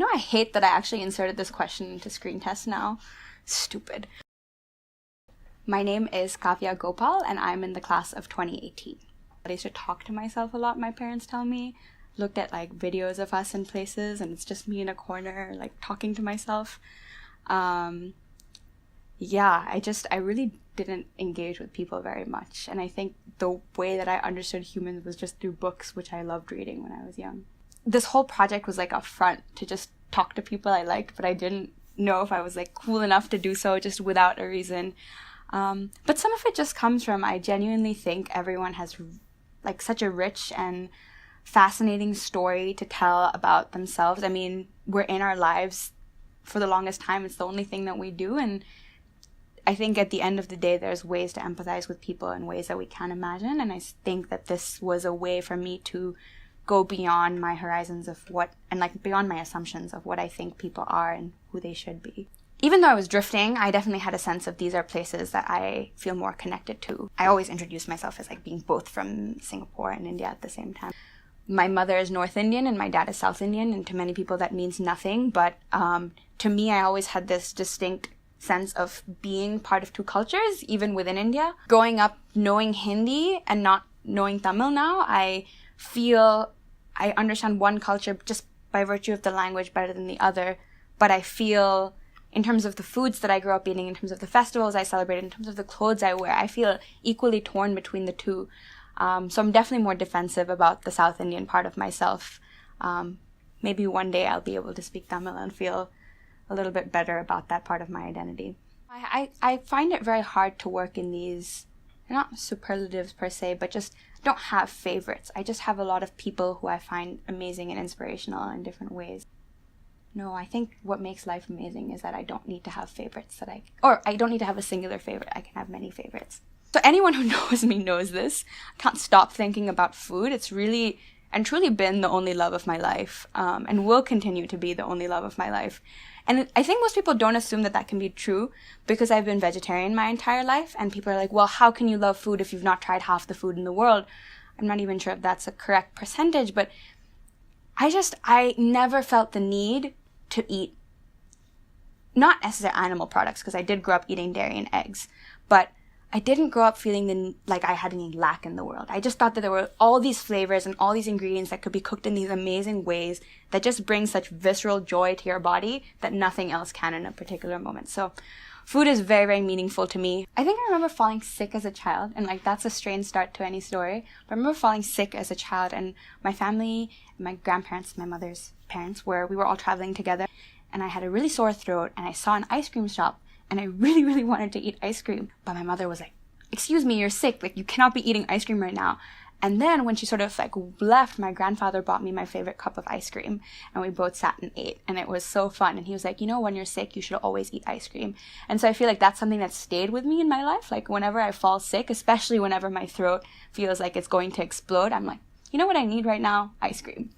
I hate that I actually inserted this question into screen test now. Stupid. My name is Kavya Gopal, and I'm in the class of 2018. I used to talk to myself a lot, my parents tell me. Looked at videos of us in places, and it's just me in a corner, talking to myself. I really didn't engage with people very much. And I think the way that I understood humans was just through books, which I loved reading when I was young. This whole project was a front to just talk to people I liked, but I didn't know if I was cool enough to do so just without a reason. But some of it just comes from, I genuinely think everyone has such a rich and fascinating story to tell about themselves. I mean, we're in our lives for the longest time. It's the only thing that we do. And I think at the end of the day, there's ways to empathize with people in ways that we can't imagine. And I think that this was a way for me to go beyond my horizons of beyond my assumptions of what I think people are and who they should be. Even though I was drifting, I definitely had a sense of these are places that I feel more connected to. I always introduce myself as being both from Singapore and India at the same time. My mother is North Indian and my dad is South Indian, and to many people that means nothing. But to me, I always had this distinct sense of being part of two cultures, even within India. Growing up knowing Hindi and not knowing Tamil now, I feel I understand one culture just by virtue of the language better than the other. But I feel, in terms of the foods that I grew up eating, in terms of the festivals I celebrate, in terms of the clothes I wear, I feel equally torn between the two. So I'm definitely more defensive about the South Indian part of myself. Maybe one day I'll be able to speak Tamil and feel a little bit better about that part of my identity. I find it very hard to work in these, not superlatives per se, but just don't have favorites. I just have a lot of people who I find amazing and inspirational in different ways. No, I think what makes life amazing is that I don't need to have favorites I don't need to have a singular favorite. I can have many favorites. So anyone who knows me knows this. I can't stop thinking about food. It's really and truly been the only love of my life, and will continue to be the only love of my life. And I think most people don't assume that can be true because I've been vegetarian my entire life, and people are like, well, how can you love food if you've not tried half the food in the world? I'm not even sure if that's a correct percentage, but I never felt the need to eat, not necessarily animal products, because I did grow up eating dairy and eggs, but I didn't grow up feeling like I had any lack in the world. I just thought that there were all these flavors and all these ingredients that could be cooked in these amazing ways that just bring such visceral joy to your body that nothing else can in a particular moment. So food is very, very meaningful to me. I think I remember falling sick as a child, and that's a strange start to any story. But I remember falling sick as a child, and my family, my grandparents, my mother's parents, we were all traveling together, and I had a really sore throat, and I saw an ice cream shop, and I really, really wanted to eat ice cream. But my mother was like, excuse me, you're sick. You cannot be eating ice cream right now. And then when she sort of left, my grandfather bought me my favorite cup of ice cream, and we both sat and ate, and it was so fun. And he was like, when you're sick, you should always eat ice cream. And so I feel like that's something that stayed with me in my life. Whenever I fall sick, especially whenever my throat feels like it's going to explode, I'm like, you know what I need right now? Ice cream.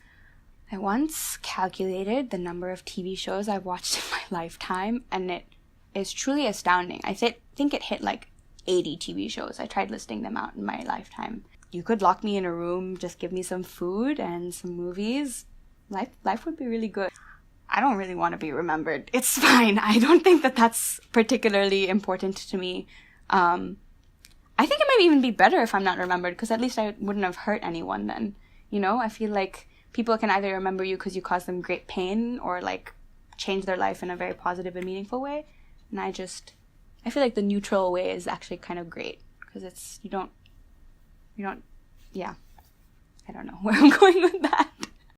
I once calculated the number of TV shows I've watched in my lifetime, and it is truly astounding. I think it hit 80 TV shows. I tried listing them out in my lifetime. You could lock me in a room, just give me some food and some movies. Life would be really good. I don't really want to be remembered. It's fine. I don't think that's particularly important to me. I think it might even be better if I'm not remembered, because at least I wouldn't have hurt anyone then. I feel like people can either remember you because you caused them great pain or change their life in a very positive and meaningful way. And I feel like the neutral way is actually kind of great, because I don't know where I'm going with that.